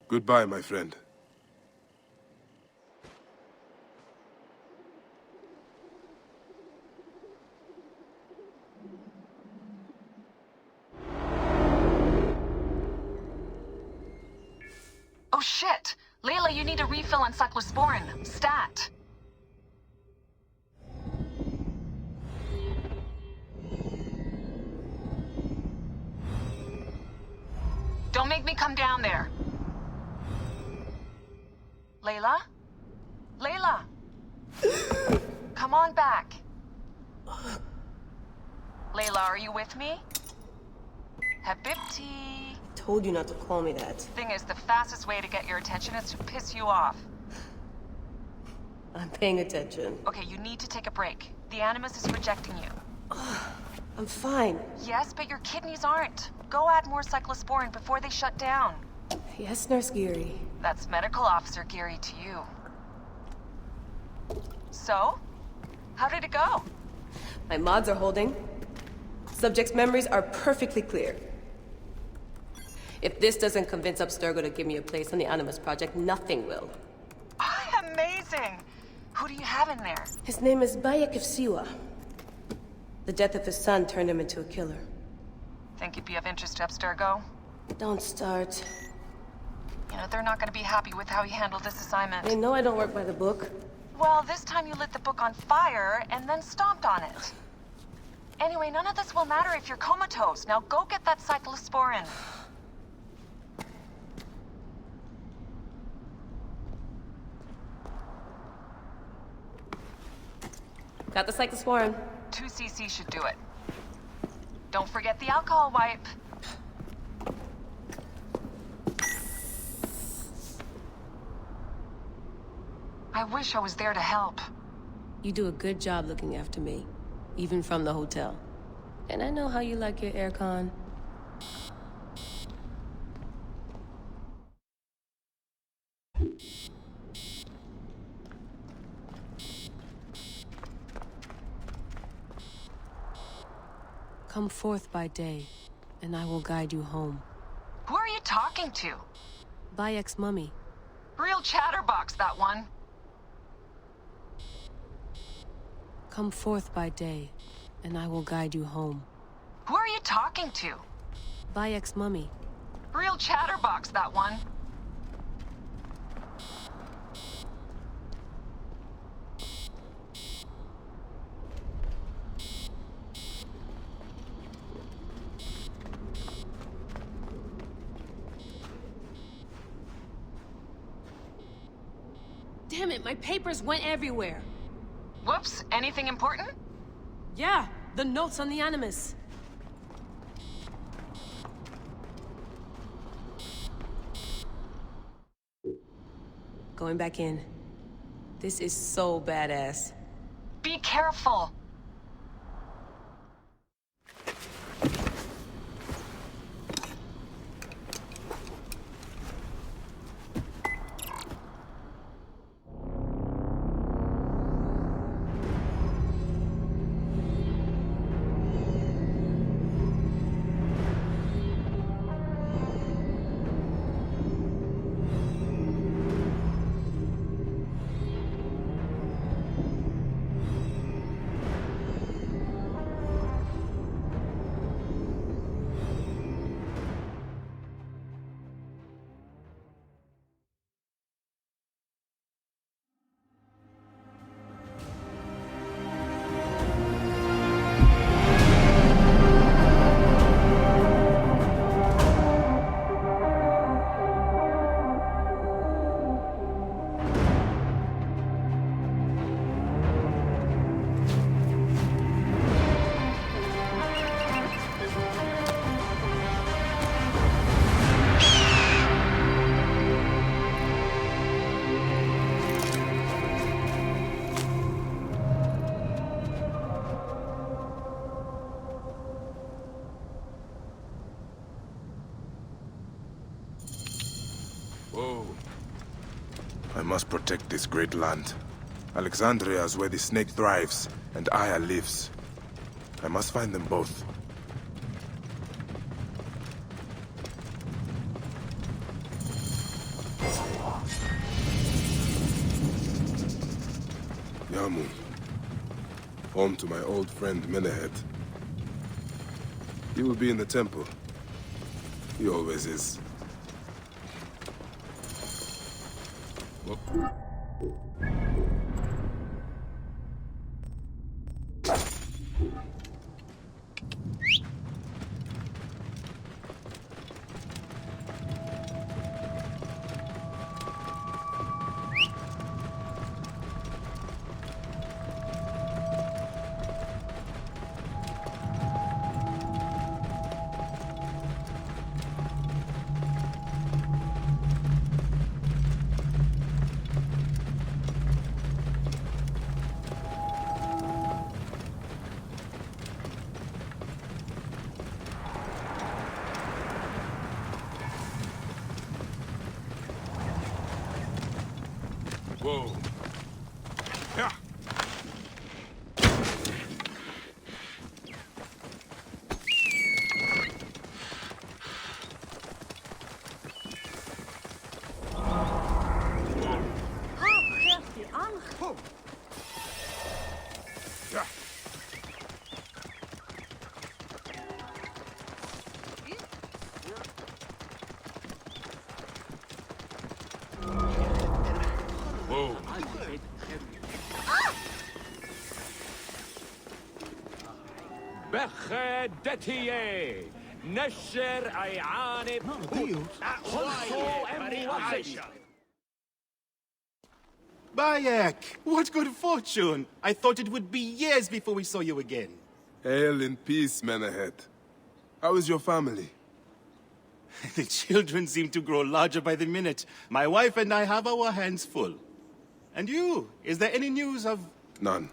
Goodbye, my friend. Oh shit! Layla, you need a refill on cyclosporin. Stat. Don't make me come down there. Layla? Layla! Come on back. Layla, are you with me? Habibti. Told you not to call me that. Thing is, the fastest way to get your attention is to piss you off. I'm paying attention. Okay, you need to take a break. The Animus is rejecting you. I'm fine. Yes, but your kidneys aren't. Go add more cyclosporin before they shut down. Yes, Nurse Geary. That's Medical Officer Geary to you. So? How did it go? My mods are holding. Subject's memories are perfectly clear. If this doesn't convince Abstergo to give me a place on the Animus Project, nothing will. Amazing! Who do you have in there? His name is Bayek of Siwa. The death of his son turned him into a killer. Think he'd be of interest to Abstergo? Don't start. You know, they're not gonna be happy with how he handled this assignment. They know I don't work by the book. Well, this time you lit the book on fire and then stomped on it. Anyway, none of this will matter if you're comatose. Now go get that cyclosporin. Got the cyclosporin. 2 cc should do it. Don't forget the alcohol wipe. I wish I was there to help. You do a good job looking after me, even from the hotel. And I know how you like your aircon. Come forth by day, and I will guide you home. Who are you talking to? Bayek's mummy. Real chatterbox, that one. Come forth by day, and I will guide you home. Who are you talking to? Bayek's mummy. Real chatterbox, that one. Damn it, my papers went everywhere. Whoops, anything important? Yeah, the notes on the Animus. Going back in. This is so badass. Be careful. Whoa. I must protect this great land. Alexandria is where the snake thrives, and Aya lives. I must find them both. Yamu. Home to my old friend Menehet. He will be in the temple. He always is. Whoop. Whoa. Yeah. بخدتي نشر عياني Bayek! What good fortune! I thought it would be years before we saw you again. Hail in peace, Menehet. How is your family? The children seem to grow larger by the minute. My wife and I have our hands full. And you? Is there any news of... None.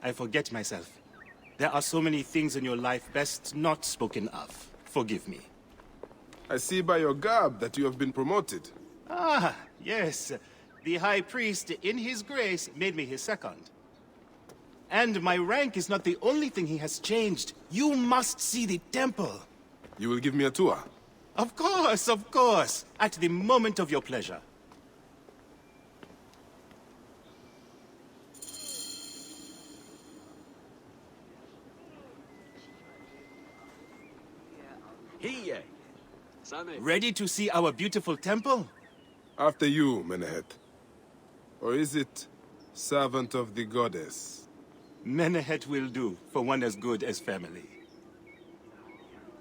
I forget myself. There are so many things in your life best not spoken of. Forgive me. I see by your garb that you have been promoted. Ah, yes. The High Priest, in his grace, made me his second. And my rank is not the only thing he has changed. You must see the temple. You will give me a tour? Of course, of course. At the moment of your pleasure. Ready to see our beautiful temple? After you, Menehet. Or is it servant of the goddess? Menehet will do, for one as good as family.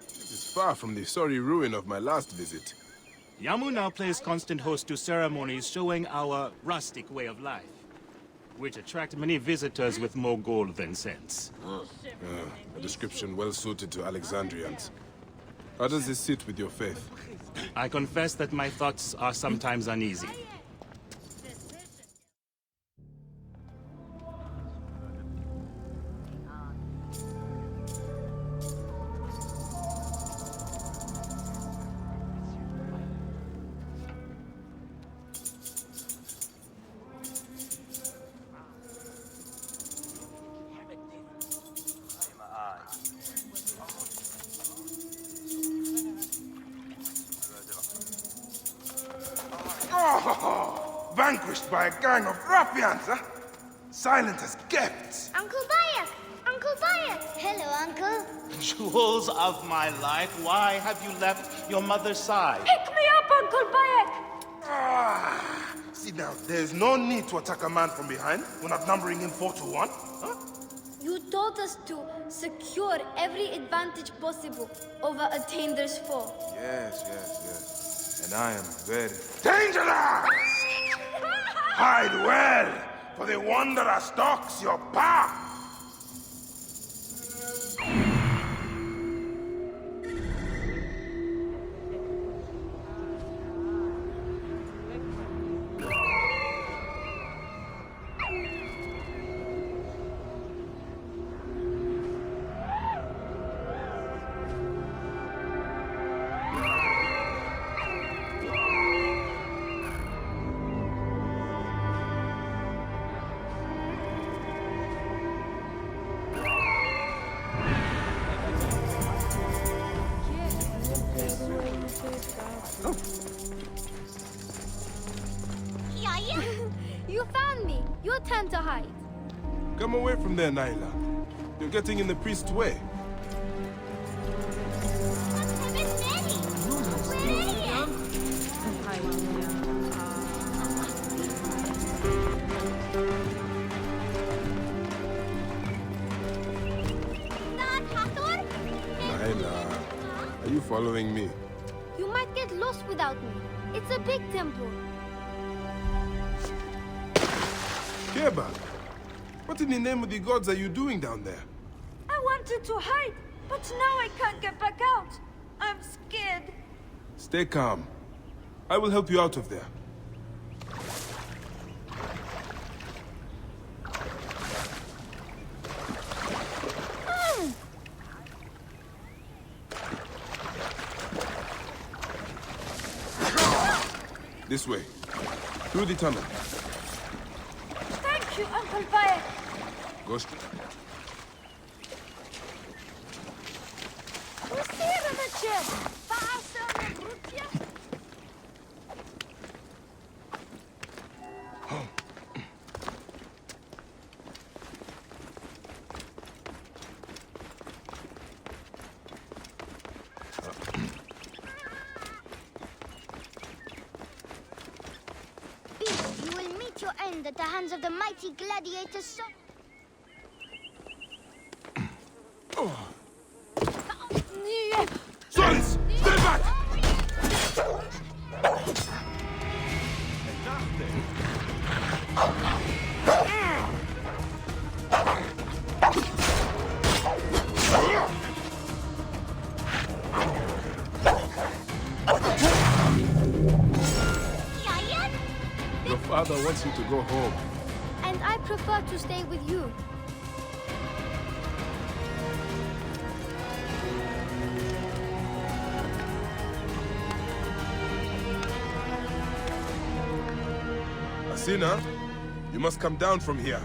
This is far from the sorry ruin of my last visit. Yamu now plays constant host to ceremonies showing our rustic way of life, which attract many visitors with more gold than sense. A description well suited to Alexandrians. How does this sit with your faith? I confess that my thoughts are sometimes uneasy. Oh, vanquished by a gang of ruffians, huh? Silent as kept. Uncle Bayek! Uncle Bayek! Hello, Uncle. Jewels of my life, why have you left your mother's side? Pick me up, Uncle Bayek! See now, there's no need to attack a man from behind when outnumbering him 4-1, huh? You told us to secure every advantage possible over Attainer's foe. Yes. And I am very dangerous! Hide well, for the wanderer stalks your path! You found me! Your turn to hide. Come away from there, Naila. You're getting in the priest's way. Naila, are you following me? You might get lost without me. It's a big temple. Keba, what in the name of the gods are you doing down there? I wanted to hide, but now I can't get back out. I'm scared. Stay calm. I will help you out of there. This way. Through the tunnel. Thank you, Uncle Bayek. Go straight. You will meet your end at the hands of the mighty gladiator Sons! Stay back! Your father wants you to go home. And I prefer to stay with you. Asina, you must come down from here.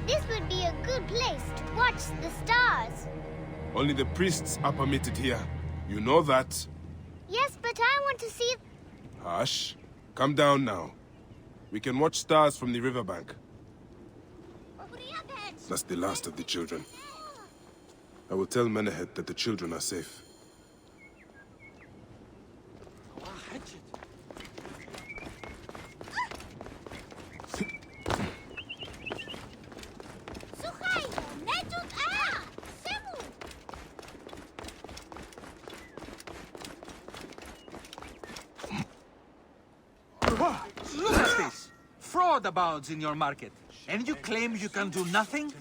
This would be a good place to watch the stars. Only the priests are permitted here. You know that. Yes, but I want to see... Hush. Come down now. We can watch stars from the riverbank. That's the last of the children. I will tell Menehet that the children are safe. Look at this! Fraud abounds in your market. And you claim you can do nothing?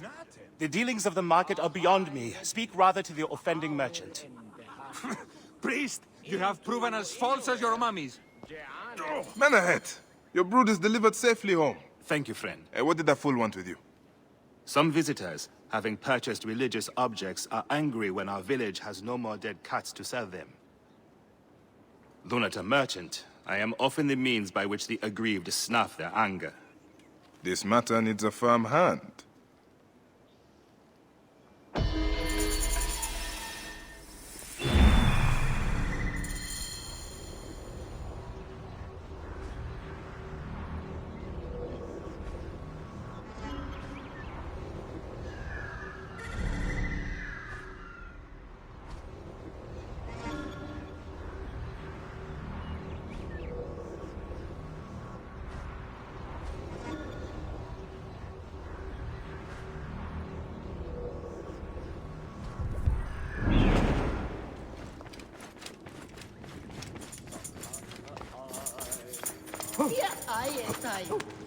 The dealings of the market are beyond me. Speak rather to the offending merchant. Priest, you have proven as false as your mummies. Menehet! Your brood is delivered safely home. Thank you, friend. What did that fool want with you? Some visitors, having purchased religious objects, are angry when our village has no more dead cats to sell them. Though not a merchant, I am often the means by which the aggrieved snuff their anger. This matter needs a firm hand.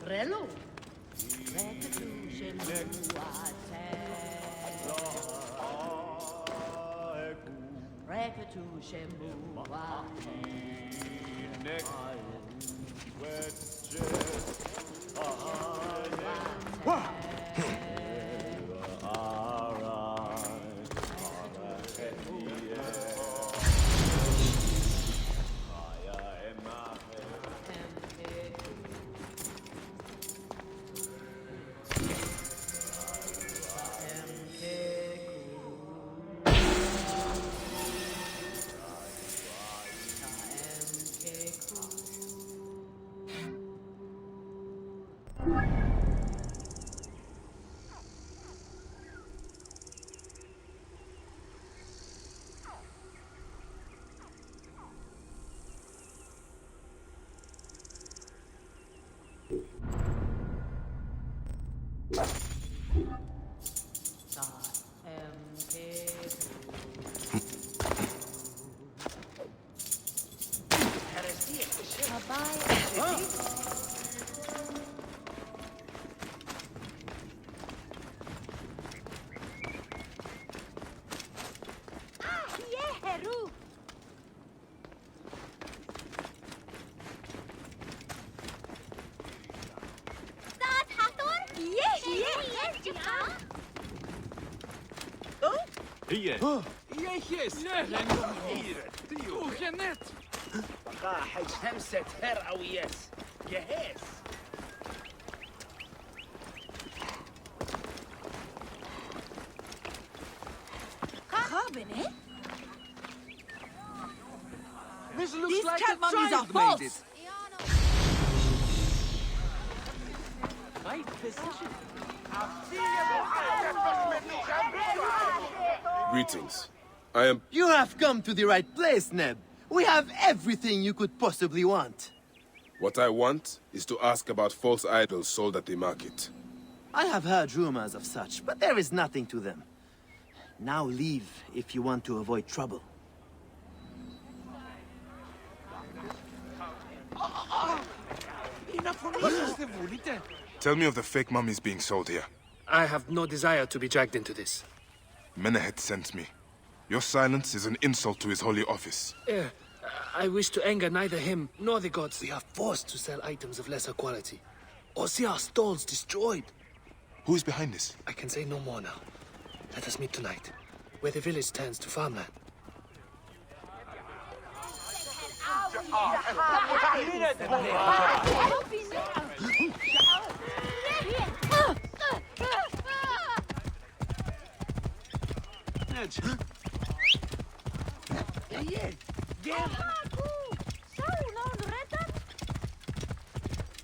Relo. هي Yes. راح شمسة هر وياس جهاز. This looks These like cat a mummies are child made it. false. Right position. Greetings. I am... You have come to the right place, Neb. We have everything you could possibly want. What I want is to ask about false idols sold at the market. I have heard rumors of such, but there is nothing to them. Now leave if you want to avoid trouble. Tell me of the fake mummies being sold here. I have no desire to be dragged into this. Menehet sent me. Your silence is an insult to his holy office. I wish to anger neither him nor the gods. We are forced to sell items of lesser quality, or see our stalls destroyed. Who is behind this? I can say no more now. Let us meet tonight, where the village turns to farmland.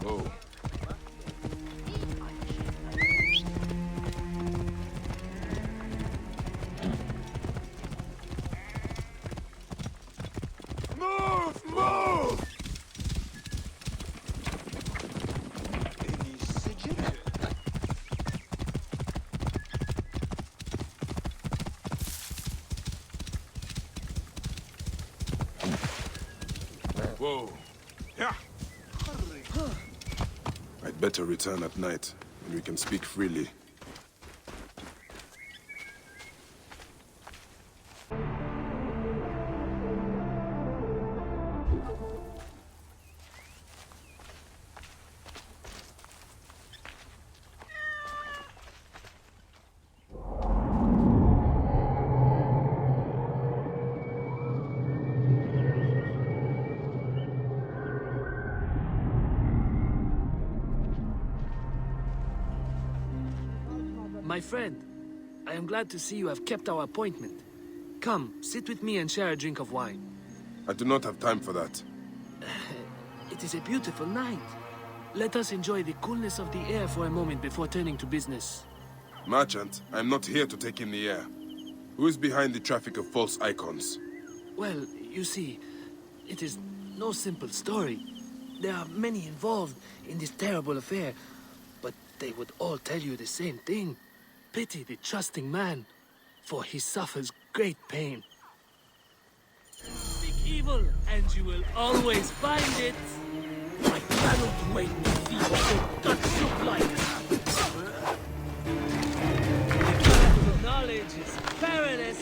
Oh. Move! Move! Whoa. Yeah. I'd better return at night, when we can speak freely. My friend, I am glad to see you have kept our appointment. Come, sit with me and share a drink of wine. I do not have time for that. It is a beautiful night. Let us enjoy the coolness of the air for a moment before turning to business. Merchant, I am not here to take in the air. Who is behind the traffic of false icons? Well, you see, it is no simple story. There are many involved in this terrible affair, but they would all tell you the same thing. Pity the trusting man, for he suffers great pain. Seek evil, and you will always find it. I cannot wait to see what your guts look like. The path of knowledge is perilous.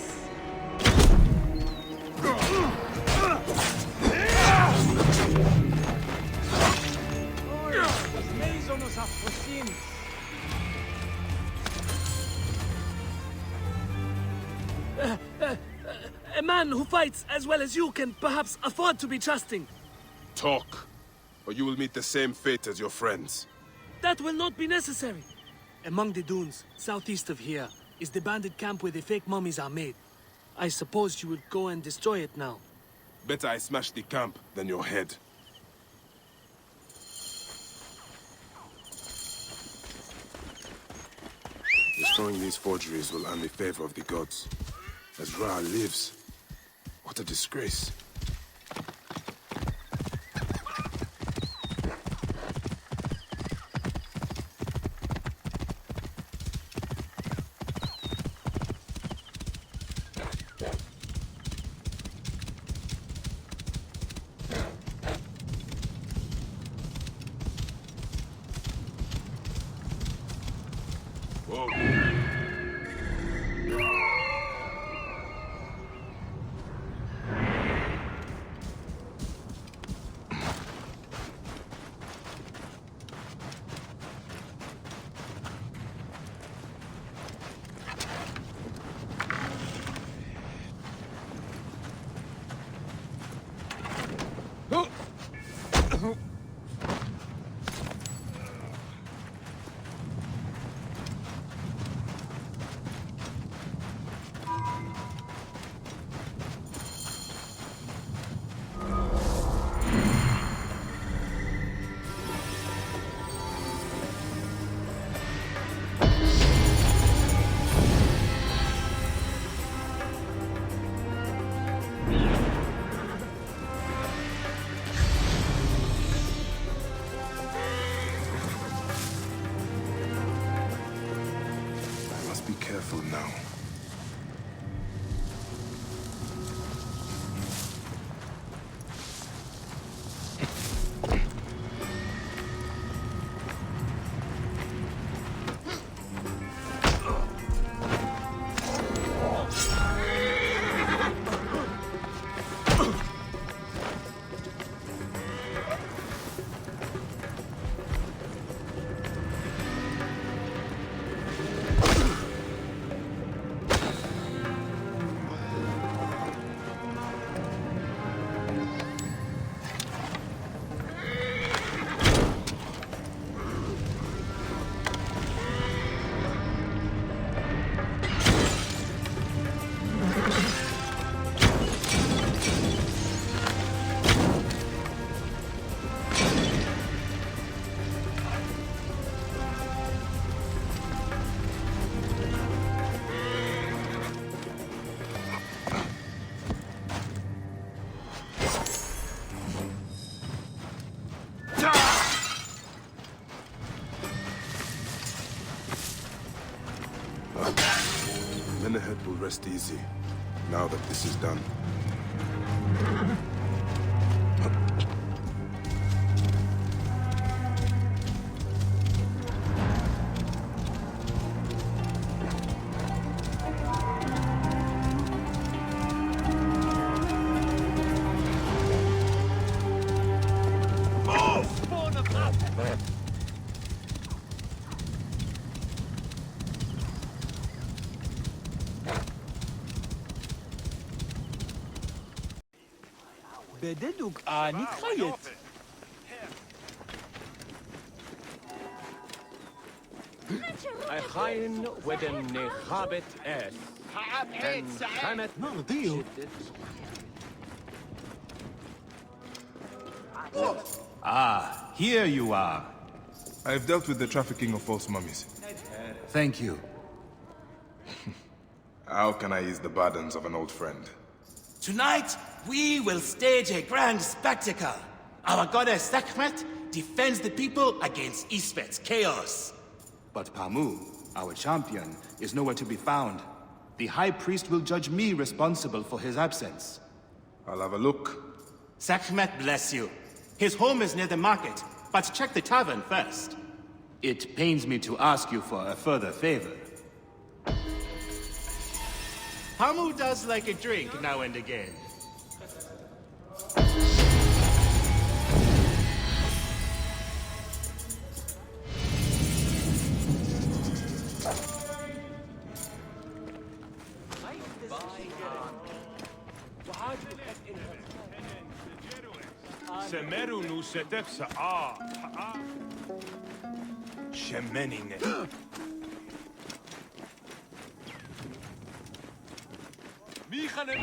A man who fights as well as you can perhaps afford to be trusting. Talk, or you will meet the same fate as your friends. That will not be necessary. Among the dunes, southeast of here, is the bandit camp where the fake mummies are made. I suppose you would go and destroy it now. Better I smash the camp than your head. Destroying these forgeries will earn the favor of the gods. As Ra lives, what a disgrace. careful now. Menehet will rest easy, now that this is done. بددوك آني خيط. أخاين ودن خابت آس. خمت مرضيو. Ah, here you are. I've dealt with the trafficking of false mummies. Thank you. How can I ease the burdens of an old friend? Tonight, we will stage a grand spectacle. Our goddess Sekhmet defends the people against Isfet's chaos. But Pamu, our champion, is nowhere to be found. The High Priest will judge me responsible for his absence. I'll have a look. Sekhmet bless you. His home is near the market, but check the tavern first. It pains me to ask you for a further favor. Pamu does like a drink now and again. سمرونو ستفسا شمنين ميخانة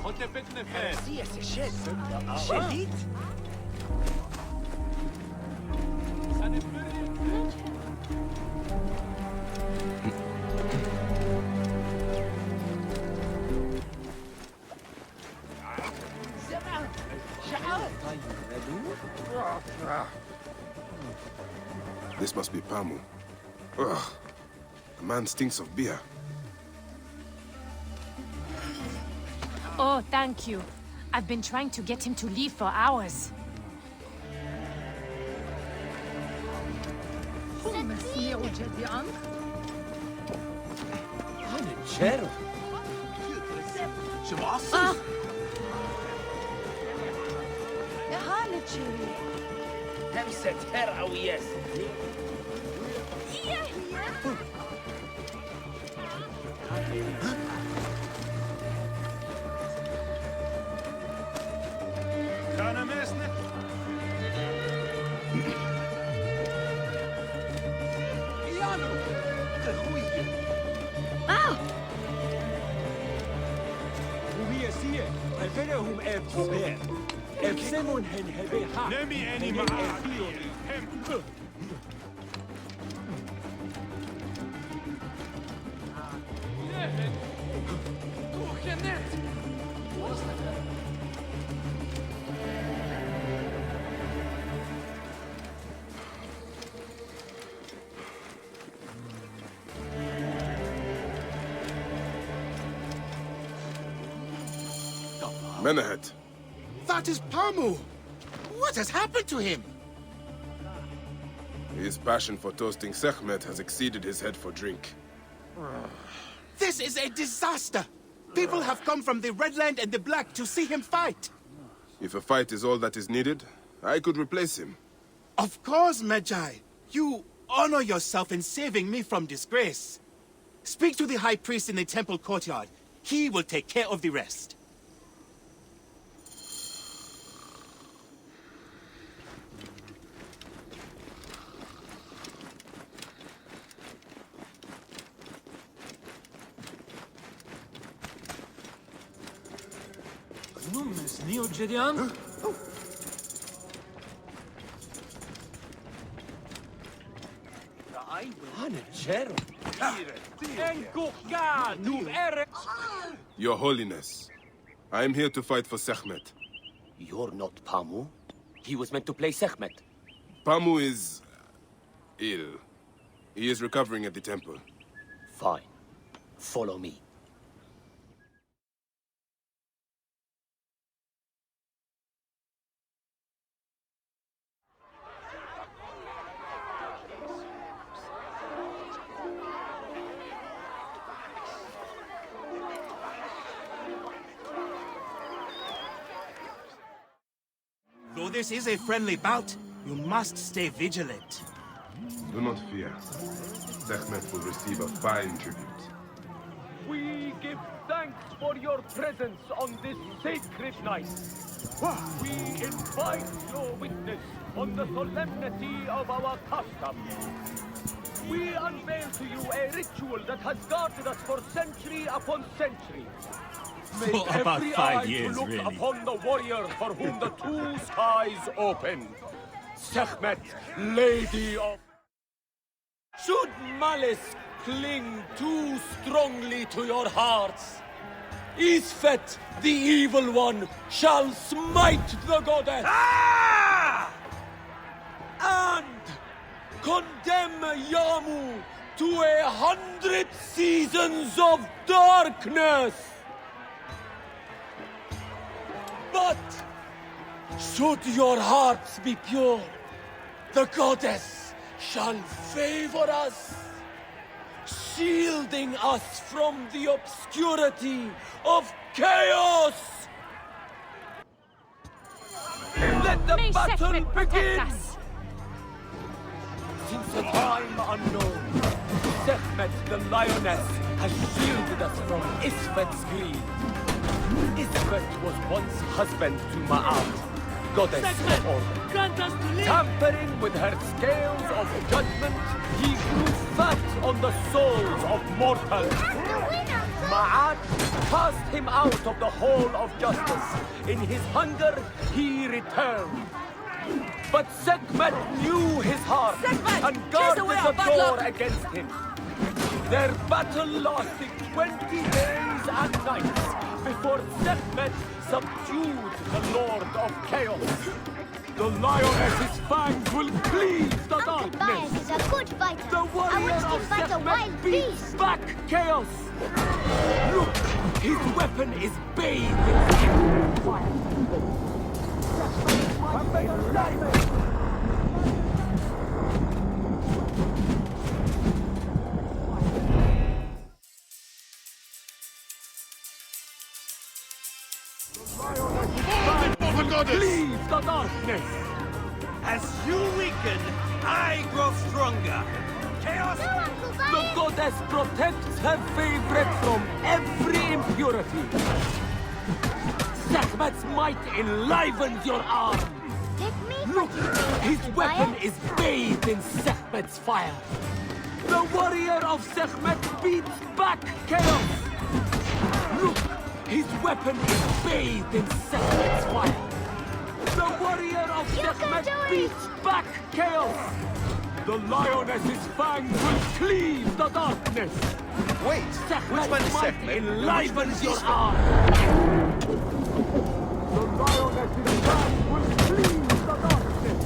خطفت نفس سياسة شديد This must be Pamu. Ugh. The man stinks of beer. Oh, thank you. I've been trying to get him to leave for hours. همسة هرعوياس كان ماسنا وهي سيئة أفنهم أفسبان أفسمون هنهبيها نمي أني معاه Menahet. That is Pamu! What has happened to him? His passion for toasting Sekhmet has exceeded his head for drink. This is a disaster! People have come from the Red Land and the Black to see him fight. If a fight is all that is needed, I could replace him. Of course, Magi. You honor yourself in saving me from disgrace. Speak to the High Priest in the temple courtyard. He will take care of the rest. Neo Gideon? Your Holiness, I am here to fight for Sekhmet. You're not Pamu. He was meant to play Sekhmet. Pamu is... ill. He is recovering at the temple. Fine. Follow me. Though this is a friendly bout, you must stay vigilant. Do not fear. Sekhmet will receive a fine tribute. We give thanks for your presence on this sacred night. We invite your witness on the solemnity of our custom. We unveil to you a ritual that has guarded us for century upon century. Make For about every 5 eye years, to look really. upon the warrior for whom the two skies open. Sekhmet, Lady of... Should malice cling too strongly to your hearts, Isfet, the evil one, shall smite the goddess. And condemn Yamu to 100 seasons of darkness. But should your hearts be pure, the goddess shall favor us, shielding us from the obscurity of chaos. Let the May battle Sekhmet protect begin! us. Since a time unknown, Sekhmet the lioness has shielded us from Isfet's greed. Isfet was once husband to Ma'at, goddess of order. Grant us to live! Tampering with her scales of judgment, he grew fat on the souls of mortals. Ma'at cast him out of the hall of justice. In his hunger, he returned. But Sekhmet knew his heart and guarded the door against him. Their battle lasted 20 days and nights before Sekhmet subdued the Lord of Chaos. The lioness's fangs will cleave the Uncle darkness. Baez is a good fighter. The I warrior want to of fight a Sekhmet wild beats beast. back chaos. Look, his weapon is bathed in fire. Leave the darkness! As you weaken, I grow stronger. Chaos! The goddess protects her favorite from every impurity. Sekhmet's might enlivens your arm. Let me Look, his weapon is bathed in Sekhmet's fire. The warrior of Sekhmet beats back chaos. Look, his weapon is bathed in Sekhmet's fire. The warrior of Sekhmet beats back chaos. The lioness's fangs will cleave the darkness. Wait, Sekhmet's which one is might Sekhmet? enlivens your arm. The lioness's fangs will cleave the darkness.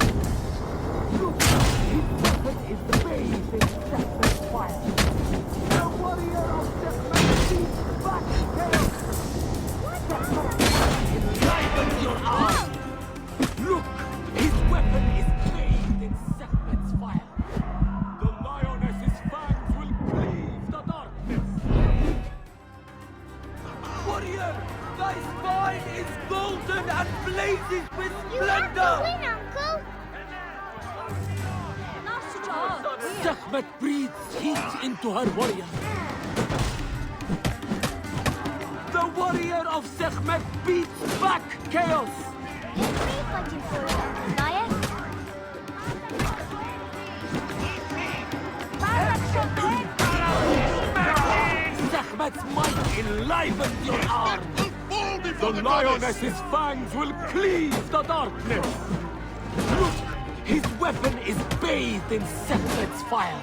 Look, his weapon is bathed in Sekhmet's fire. The warrior of Sekhmet beats back chaos. Sekhmet's might and blazes with You have splendor! to win, Uncle! Sekhmet breathes heat into her warrior. The warrior of Sekhmet beats back chaos! It's me fighting for it, Uncle Naya. Sekhmet's might enlivens your arm! The lioness's fangs will cleave the darkness! Look! His weapon is bathed in Sekhmet's fire!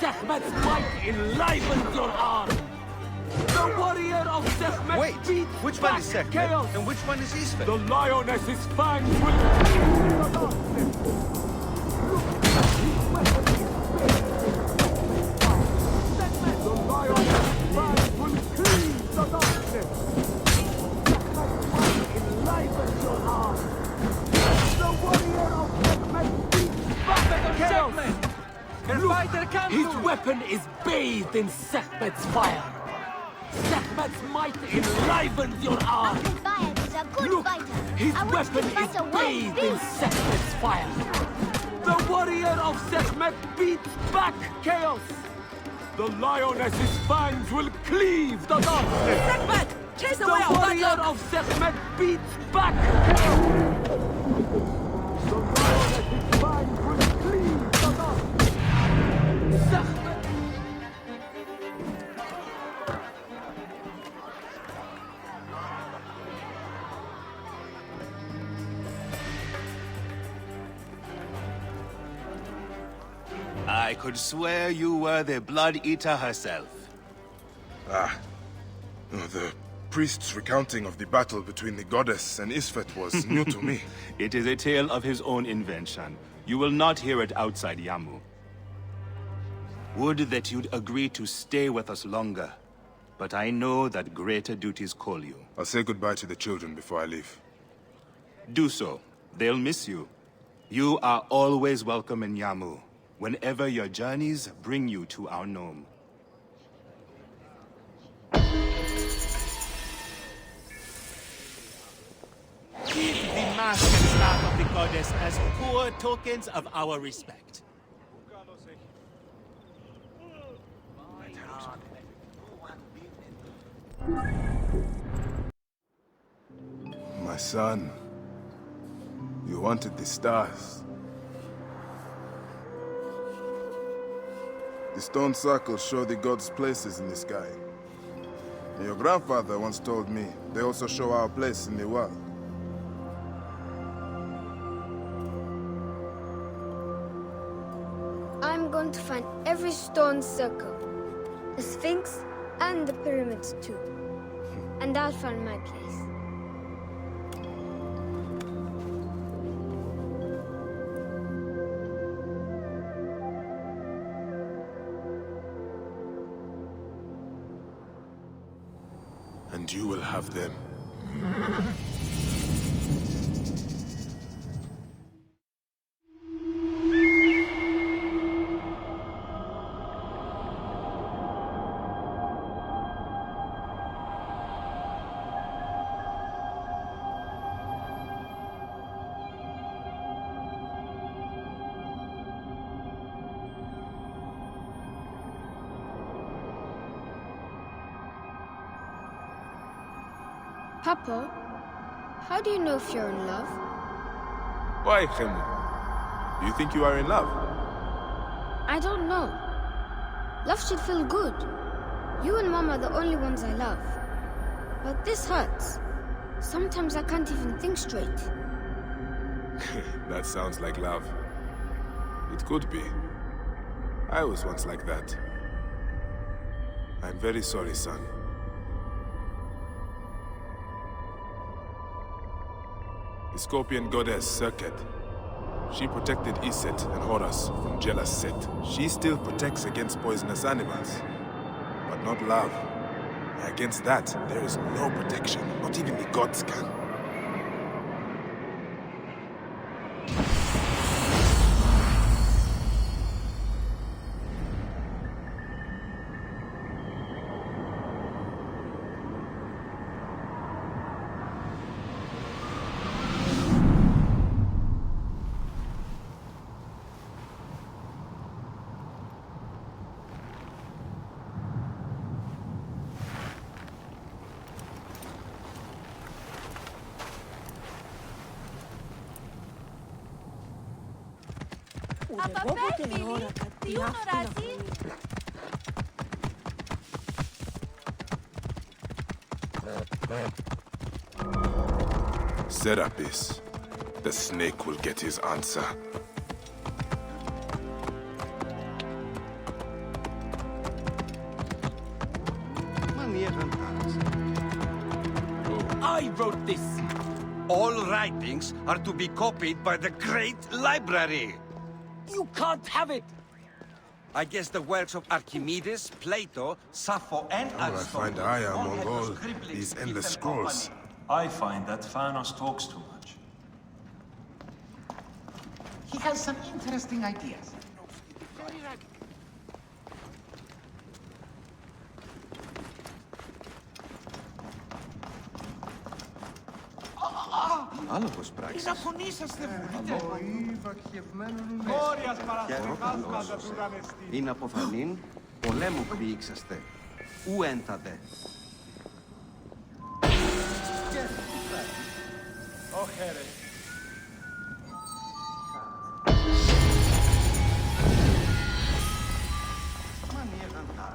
Sekhmet's might enlivens your arm! The warrior of Sekhmet beats which one back is Sekhmet chaos! and which one is Isfet? The lioness's fangs will cleave the darkness! Look! His weapon is bathed in the lioness's fangs will cleave the darkness! Sekhmet's might enlivens your arm! The warrior of Sekhmet beats back chaos! Look, his weapon is bathed in Sekhmet's fire! Sekhmet's might enlivens your arm! Uncle Bayard is a good Look, fighter. his I watched weapon him fight is a wild bathed in beast. Sekhmet's fire! The warrior of Sekhmet beats back chaos! The lioness's fangs will cleave the darkness! Sekhmet! Chase away The our bad warrior luck! of Sekhmet beats back chaos! The lioness's fangs will cleave the darkness! Sekhmet! I could swear you were the Blood Eater herself. Ah. The priest's recounting of the battle between the goddess and Isfet was new to me. It is a tale of his own invention. You will not hear it outside Yamu. Would that you'd agree to stay with us longer. But I know that greater duties call you. I'll say goodbye to the children before I leave. Do so. They'll miss you. You are always welcome in Yamu, whenever your journeys bring you to our gnome. Give the mask and staff of the goddess as poor tokens of our respect. My son, you wanted the stars. The stone circles show the gods' places in the sky. And your grandfather once told me they also show our place in the world. I'm going to find every stone circle, the Sphinx, and the pyramids too. And I'll find my place. And you will have them. Papa, how do you know if you're in love? Why, Khemu? Do you think you are in love? I don't know. Love should feel good. You and Mom are the only ones I love. But this hurts. Sometimes I can't even think straight. That sounds like love. It could be. I was once like that. I'm very sorry, son. The Scorpion goddess, Syndicate. She protected Iset and Horus from jealous Set. She still protects against poisonous animals. But not love. Against that, there is no protection. Not even the gods can. Serapis. The snake will get his answer. I wrote this. All writings are to be copied by the Great Library. You can't have it! I guess the works of Archimedes, Plato, Sappho, and How will I find Aya among all these endless scrolls? I find that Thanos talks too much. He has some interesting ideas. Άλογος πράξης. Είναι απονήσαστε, Είναι αποθανήν, πολέμου κριήξαστε. Ου ένθατε.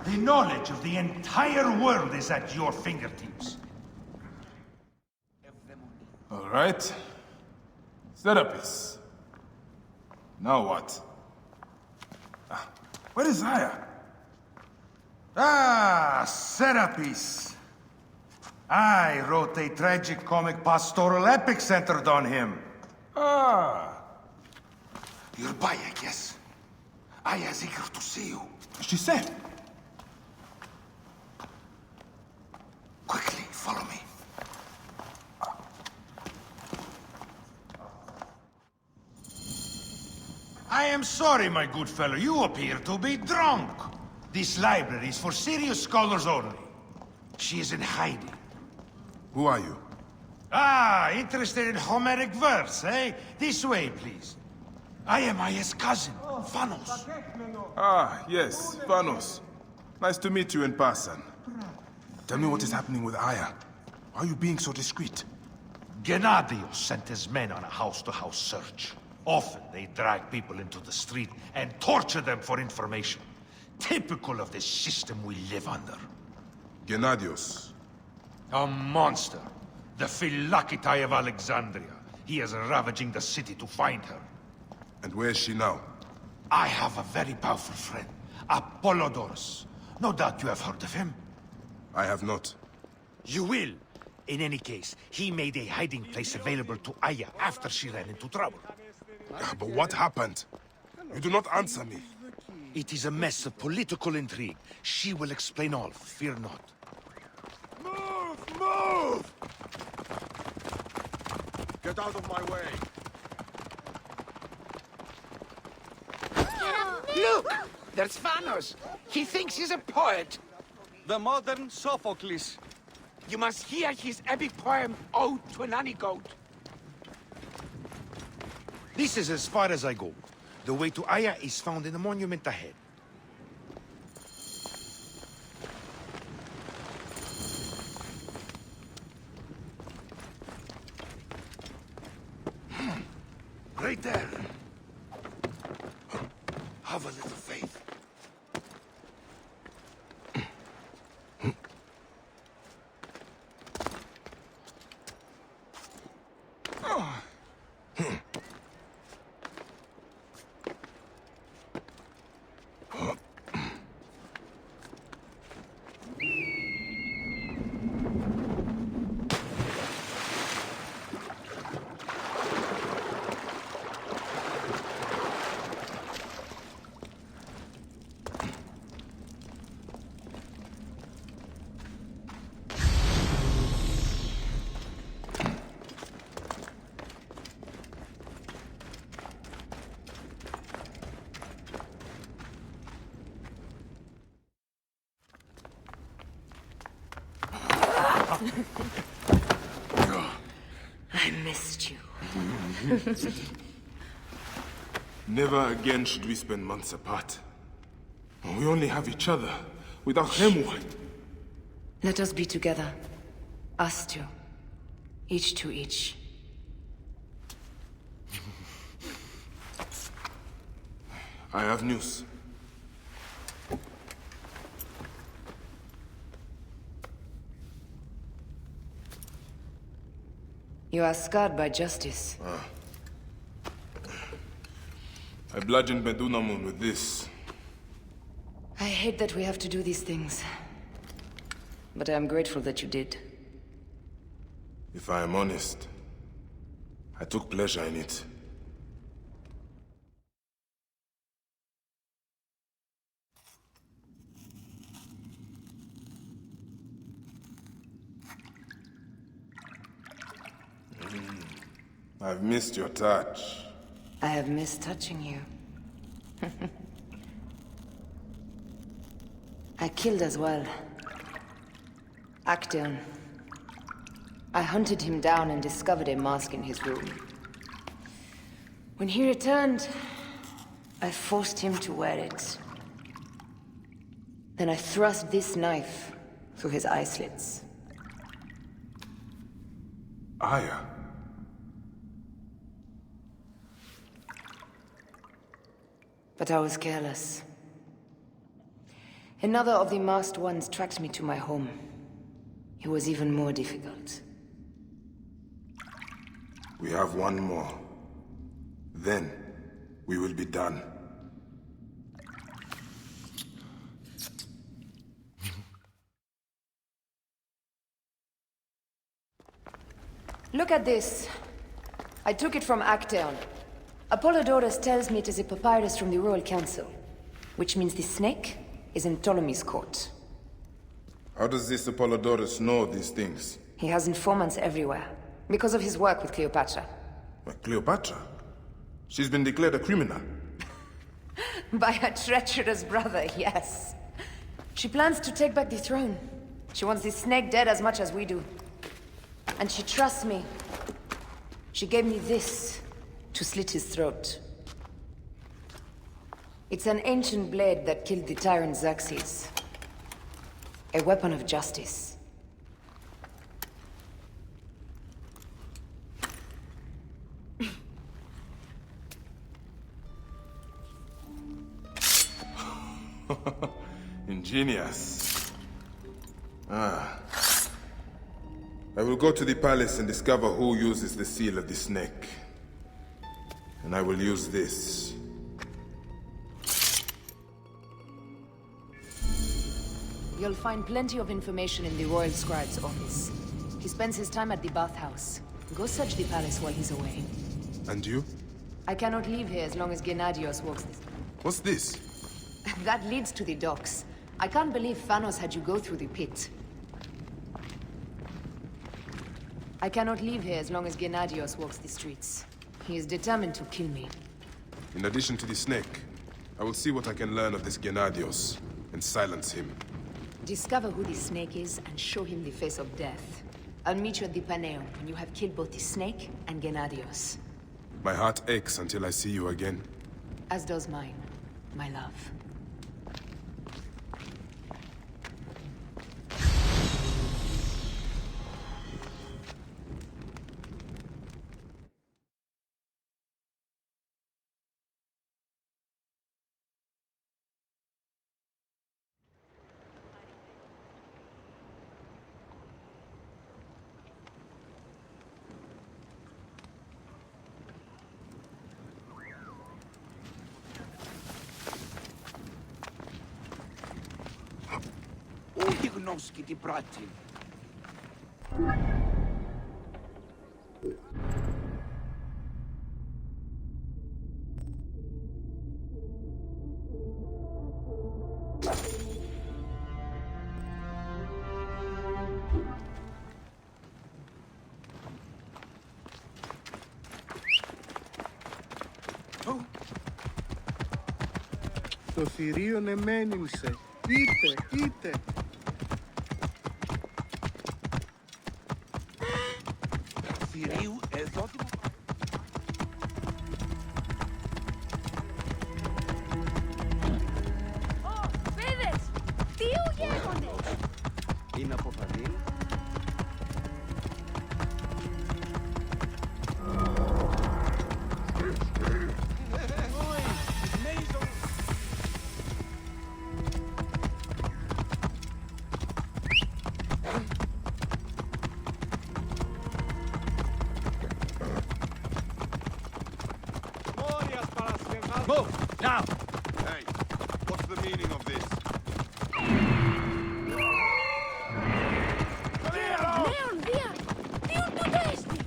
The knowledge of the entire world is at your fingertips. All right. Serapis. Now what? Where is Aya? Ah, Serapis. I wrote a tragic comic pastoral epic centered on him. Ah. You're by, I guess. Aya's eager to see you. She said. Quickly, follow me. I am sorry, my good fellow. You appear to be drunk. This library is for serious scholars only. She is in hiding. Who are you? Ah, interested in Homeric verse, eh? This way, please. I am Aya's cousin, Vanos. Ah, yes, Vanos. Nice to meet you in person. Tell me what is happening with Aya. Why are you being so discreet? Gennadios sent his men on a house-to-house search. Often they drag people into the street and torture them for information. Typical of the system we live under. Gennadios. A monster. The Philocity of Alexandria. He is ravaging the city to find her. And where is she now? I have a very powerful friend, Apollodorus. No doubt you have heard of him. I have not. You will. In any case, he made a hiding place available to Aya after she ran into trouble. But what happened? You do not answer me. It is a mess of political intrigue. She will explain all, fear not. Move! Move! Get out of my way! Look! There's Vanos! He thinks he's a poet! The modern Sophocles. You must hear his epic poem, Ode to a Nanny Goat. This is as far as I go. The way to Aya is found in the monument ahead. Right there. Have a little faith. I missed you. Never again should we spend months apart. We only have each other. Without him, what? Let us be together. Us two. Each to each. I have news. You are scarred by justice. I bludgeoned Medunamun with this. I hate that we have to do these things. But I am grateful that you did. If I am honest, I took pleasure in it. I've missed your touch. I have missed touching you. I killed as well. Actaeon. I hunted him down and discovered a mask in his room. When he returned, I forced him to wear it. Then I thrust this knife through his eye slits. Aya? But I was careless. Another of the masked ones tracked me to my home. It was even more difficult. We have one more. Then, we will be done. Look at this. I took it from Actaeon. Apollodorus tells me it is a papyrus from the Royal Council, which means the snake is in Ptolemy's court. How does this Apollodorus know these things? He has informants everywhere, because of his work with Cleopatra. But Cleopatra? She's been declared a criminal. By her treacherous brother, yes. She plans to take back the throne. She wants the snake dead as much as we do. And she trusts me. She gave me this to slit his throat. It's an ancient blade that killed the tyrant Xerxes. A weapon of justice. Ingenious. I will go to the palace and discover who uses the seal of the snake. And I will use this. You'll find plenty of information in the Royal Scribe's office. He spends his time at the bathhouse. Go search the palace while he's away. And you? I cannot leave here as long as Gennadios walks this. What's this? That leads to the docks. I can't believe Thanos had you go through the pit. I cannot leave here as long as Gennadios walks the streets. He is determined to kill me. In addition to the snake, I will see what I can learn of this Gennadios and silence him. Discover who the snake is and show him the face of death. I'll meet you at the Paneum when you have killed both the snake and Gennadios. My heart aches until I see you again. As does mine, my love. Ugnoski di brati. Το θηρίον εμένυμσε. Είτε. Θηρίου εδώ. Φίδες! Τι γέγονες! Είναι αποφανή. Move, now! Hey, what's the meaning of this? Leon, via! Più tu testi!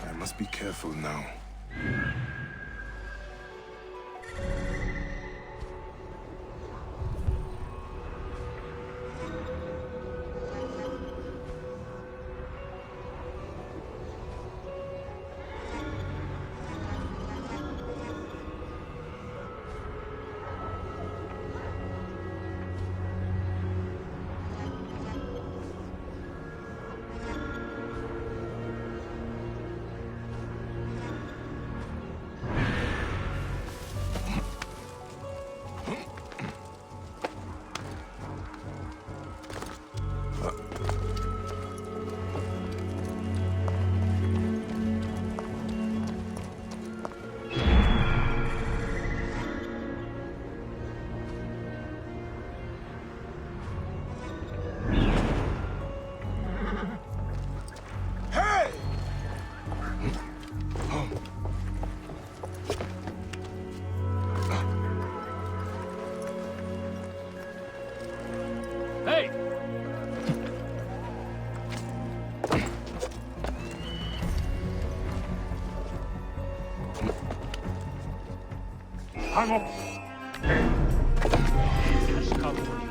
I must be careful now. Hey! Hang up! Just come for you.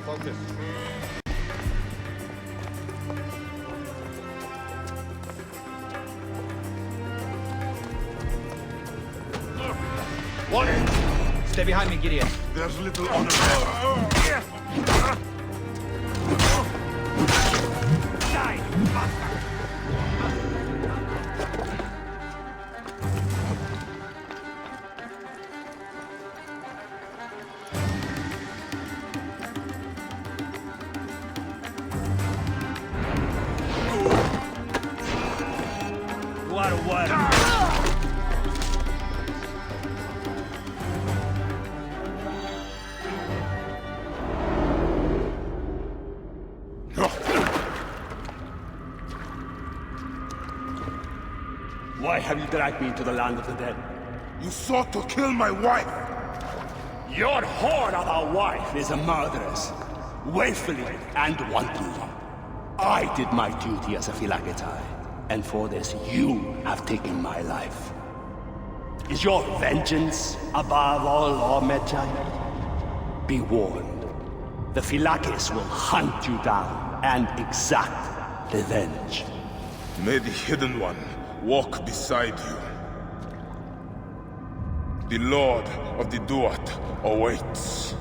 Focus. Warning! Stay behind me, Gideon. There's little honor there. Die, you bastard! What a what? Why have you dragged me into the land of the dead? You sought to kill my wife! Your whore of a wife is a murderess, willfully and wantonly. I did my duty as a Phylagetai, and for this you have taken my life. Is your vengeance above all law, Medjay? Be warned, the Phylakes will hunt you down and exact revenge. May the Hidden One walk beside you. The Lord of the Duat awaits.